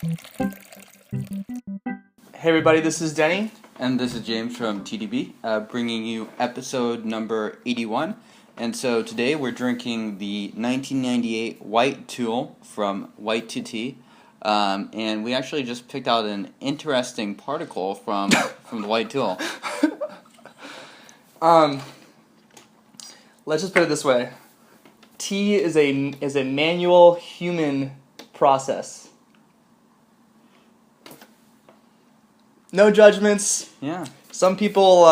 Hey everybody, this is Denny. And this is James from TeaDB, bringing you episode number 81. And so today we're drinking the 1998 White Tuo from White2Te. And we actually just picked out an interesting particle from the White Tuo. Let's just put it this way. Tea is a manual human process. No judgments. Yeah. Some people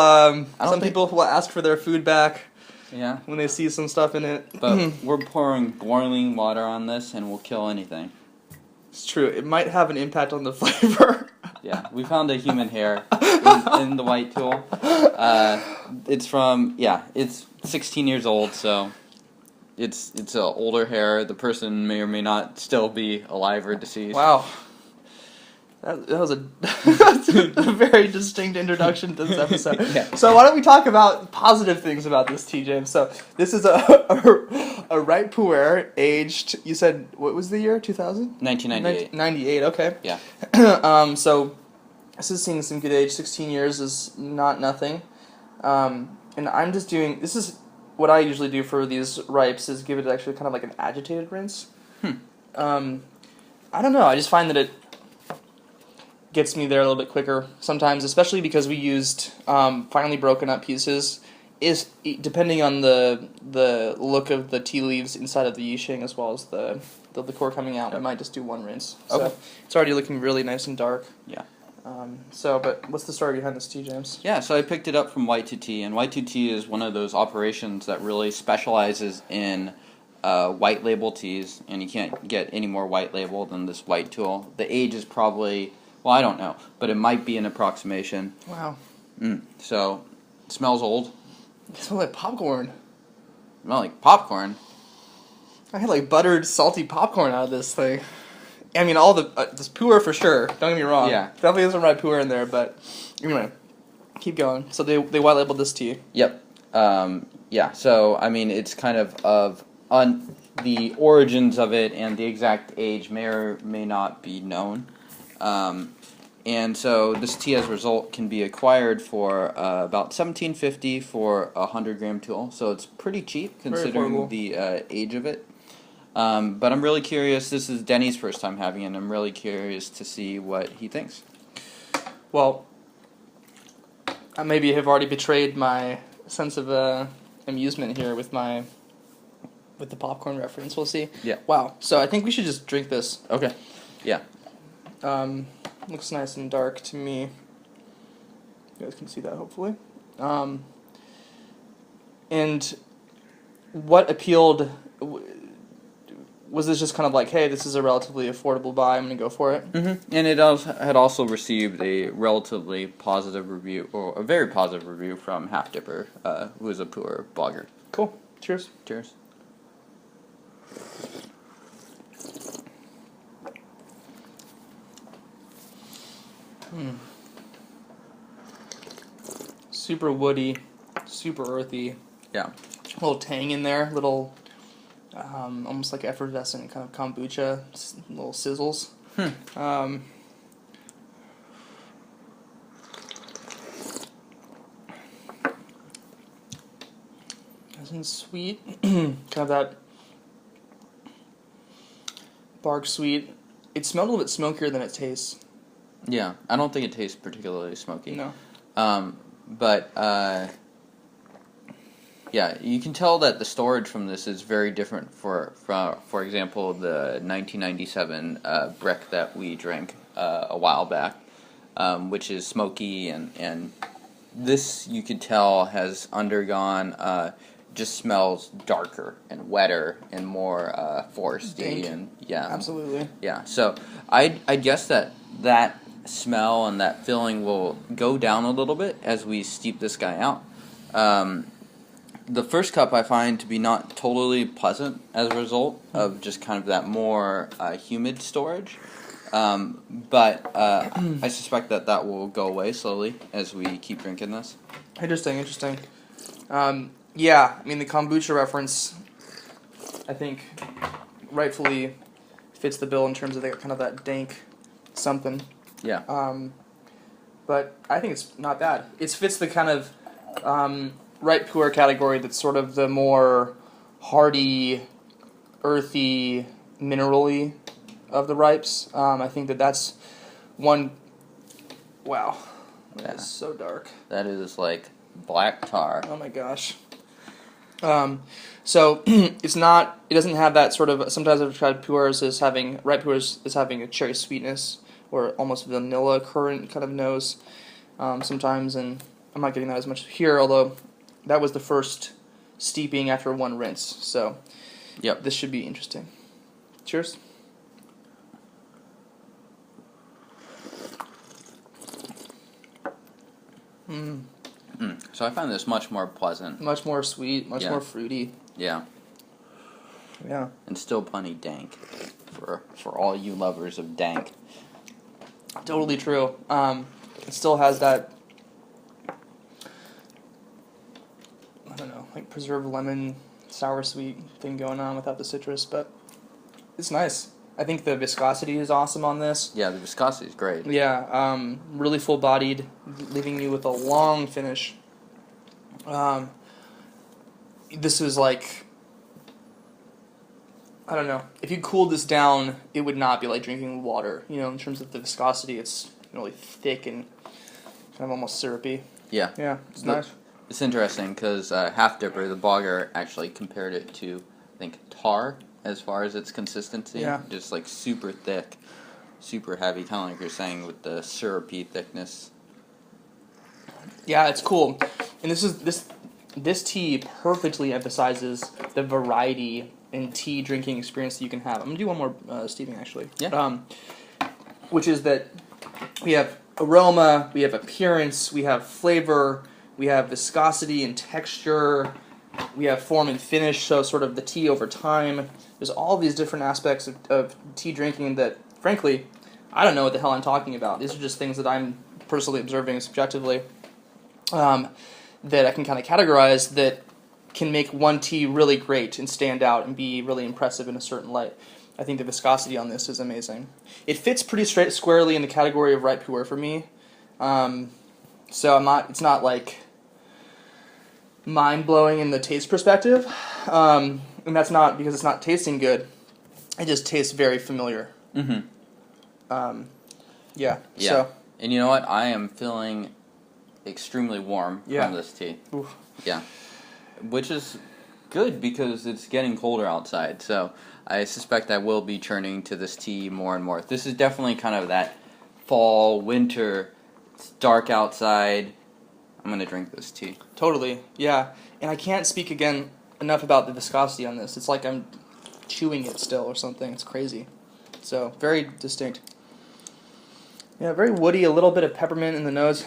people will ask for their food back. Yeah. When they see some stuff in it. But we're pouring boiling water on this and we'll kill anything. It's true. It might have an impact on the flavor. Yeah. We found a human hair in the White Tuo. It's 16 years old, so it's an older hair. The person may or may not still be alive or deceased. Wow. That was a very distinct introduction to this episode. Yeah. So why don't we talk about positive things about this tea, James? So this is a ripe Pu'erh, aged, you said, what was the year? 2000? 1998. 98, okay. Yeah. So this is seeing some good age. 16 years is not nothing. And I'm just doing, this is what I usually do for these ripes, is give it actually kind of like an agitated rinse. I don't know, I just find that it gets me there a little bit quicker sometimes, especially because we used finely broken up pieces. Is depending on the look of the tea leaves inside of the yixing as well as the liqueur coming out, I might just do one rinse. So Okay. It's already looking really nice and dark. Yeah. But what's the story behind this tea, James? Yeah, so I picked it up from White2Te, and White2Te is one of those operations that really specializes in white label teas, and you can't get any more white label than this White Tuo. The age is probably, well, I don't know, but it might be an approximation. Wow. So, it smells old. It smells like popcorn. Smells like popcorn. I had like buttered, salty popcorn out of this thing. I mean, all this Pu'erh for sure. Don't get me wrong. Yeah. Definitely has some red Pu'erh in there, but anyway, keep going. So they white labeled this tea. Yep. Yeah, so, I mean, it's kind of the origins of it and the exact age may or may not be known. And so this tea, as a result, can be acquired for about $17.50 for a 100-gram Tuo. So it's pretty cheap considering the age of it. But I'm really curious. This is Denny's first time having it, and I'm really curious to see what he thinks. Well, I maybe have already betrayed my sense of amusement here with the popcorn reference. We'll see. Yeah. Wow. So I think we should just drink this. Okay. Yeah. Looks nice and dark to me. You guys can see that, hopefully. And what appealed... Was this just kind of like, hey, this is a relatively affordable buy, I'm going to go for it? Mm-hmm. And it had also received a relatively positive review, or a very positive review from Half Dipper, who is a Pu'erh blogger. Cool. Cheers. Cheers. Super woody, super earthy. Yeah. A little tang in there, little... almost like effervescent kind of kombucha, little sizzles. Nice and sweet, kind of that bark sweet. It smelled a little bit smokier than it tastes. Yeah, I don't think it tastes particularly smoky. No. But yeah, you can tell that the storage from this is very different for example, the 1997 brick that we drank a while back, which is smoky, and this, you could tell, has undergone, just smells darker and wetter and more foresty. Dank. And yeah. Absolutely. Yeah, so I guess that smell and that feeling will go down a little bit as we steep this guy out. The first cup I find to be not totally pleasant as a result of just kind of that more humid storage. But I suspect that will go away slowly as we keep drinking this. Interesting. Yeah, I mean, the kombucha reference, I think, rightfully fits the bill in terms of that dank something. Yeah. But I think it's not bad. It fits the kind of White Pu'erh category that's sort of the more hardy, earthy, mineral-y of the ripes. I think that's one... Wow. That is so dark. That is like black tar. Oh my gosh. So it's not. It doesn't have that sort of. Sometimes I've tried Pu'erhs as having White Pu'erhs as having a cherry sweetness or almost vanilla currant kind of nose. Sometimes, and I'm not getting that as much here. Although that was the first steeping after one rinse. So yep, this should be interesting. Cheers. So I find this much more pleasant. Much more sweet, much more fruity. Yeah. Yeah. And still plenty dank for all you lovers of dank. Totally true. It still has that, I don't know, like preserved lemon, sour sweet thing going on without the citrus, but it's nice. I think the viscosity is awesome on this. Yeah, the viscosity is great. Yeah, really full-bodied, leaving you with a long finish. This is like, I don't know, if you cooled this down, it would not be like drinking water. You know, in terms of the viscosity, it's really thick and kind of almost syrupy. Yeah. Yeah, it's nice. It's interesting because Half Dipper, the blogger, actually compared it to, I think, tar as far as its consistency. Yeah. Just like super thick, super heavy, kind of like you're saying with the syrupy thickness. Yeah, it's cool. And this tea perfectly emphasizes the variety in tea drinking experience that you can have. I'm going to do one more steeping, actually. Yeah. Which is that we have aroma, we have appearance, we have flavor, we have viscosity and texture, we have form and finish, so sort of the tea over time. There's all these different aspects of tea drinking that, frankly, I don't know what the hell I'm talking about. These are just things that I'm personally observing subjectively that I can kind of categorize that can make one tea really great and stand out and be really impressive in a certain light. I think the viscosity on this is amazing. It fits pretty squarely in the category of White Pu'erh for me. So it's not like mind-blowing in the taste perspective. And that's not because it's not tasting good. It just tastes very familiar. Mm-hmm. Yeah. So. And you know what? I am feeling extremely warm from this tea. Oof. Yeah. Which is good because it's getting colder outside. So I suspect I will be turning to this tea more and more. This is definitely kind of that fall, winter, it's dark outside. I'm going to drink this tea. Totally, yeah. And I can't speak again enough about the viscosity on this. It's like I'm chewing it still or something. It's crazy. So, very distinct. Yeah, very woody, a little bit of peppermint in the nose.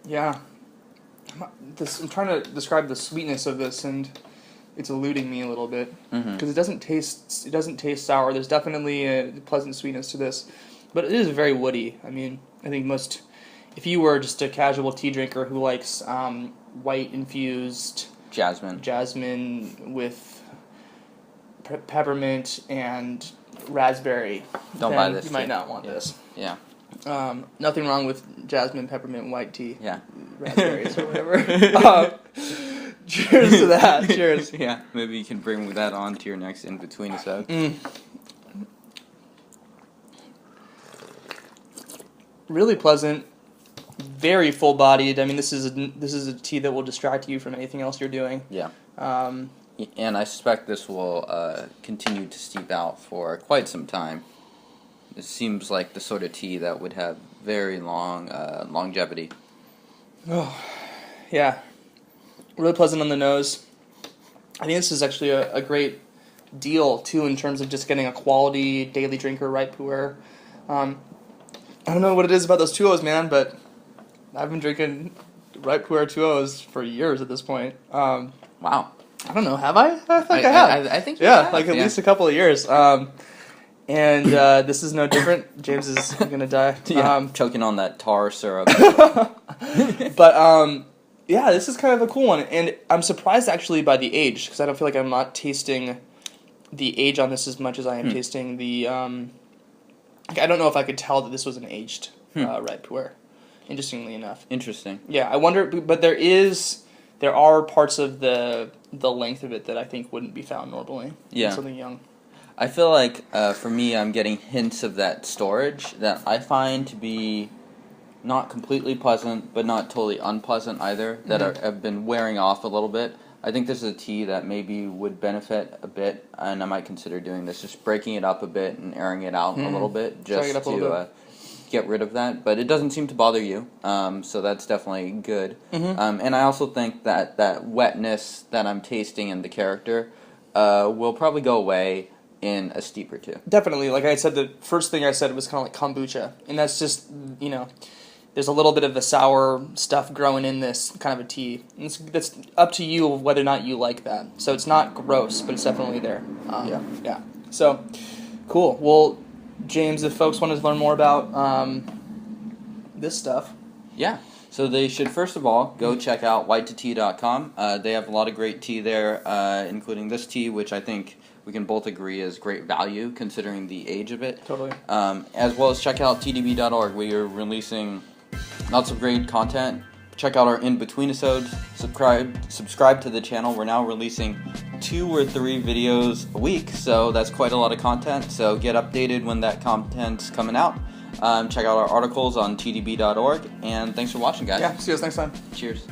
Yeah. I'm trying to describe the sweetness of this, and it's eluding me a little bit because it doesn't taste sour. There's definitely a pleasant sweetness to this, but it is very woody. I mean, I think if you were just a casual tea drinker who likes white infused jasmine with peppermint and raspberry, don't buy this. You might not want this. Yeah. Nothing wrong with jasmine, peppermint, white tea. Yeah. Raspberries or whatever. Cheers to that. Cheers. Yeah, maybe you can bring that on to your next in-between episode. Really pleasant, very full-bodied. I mean, this is a tea that will distract you from anything else you're doing. Yeah. And I suspect this will continue to steep out for quite some time. It seems like the sort of tea that would have very long longevity. Oh, yeah. Really pleasant on the nose. I think this is actually a great deal, too, in terms of just getting a quality daily drinker White Pu'erh. I don't know what it is about those Tuos, man, but I've been drinking White Pu'erh Tuos for years at this point. Wow. I don't know, have I? I think I have. I think at least a couple of years. And this is no different. James is going to die. Choking on that tar syrup. But Yeah, this is kind of a cool one, and I'm surprised actually by the age, because I don't feel like I'm not tasting the age on this as much as I am tasting the. I don't know if I could tell that this was an aged red pu'erh. Interestingly enough. Interesting. Yeah, I wonder, but there are parts of the length of it that I think wouldn't be found normally. Yeah. In something young. I feel like for me, I'm getting hints of that storage that I find to be not completely pleasant, but not totally unpleasant either. That have been wearing off a little bit. I think this is a tea that maybe would benefit a bit, and I might consider doing this, just breaking it up a bit and airing it out a little bit, just to get rid of that. But it doesn't seem to bother you, so that's definitely good. And I also think that wetness that I'm tasting in the character will probably go away in a steep or two. Definitely. Like I said, the first thing I said was kind of like kombucha, and that's just, there's a little bit of the sour stuff growing in this kind of a tea. And that's up to you whether or not you like that. So it's not gross, but it's definitely there. Yeah. So, cool. Well, James, if folks want to learn more about this stuff. Yeah. So they should, first of all, go check out White2Tea's.com. They have a lot of great tea there, including this tea, which I think we can both agree is great value considering the age of it. Totally. As well as check out TeaDB.org. We are releasing lots of great content. Check out our in-between episodes. Subscribe to the channel. We're now releasing 2 or 3 videos a week, so that's quite a lot of content. So get updated when that content's coming out. Check out our articles on TeaDB.org, and thanks for watching, guys. Yeah, see you guys next time. Cheers.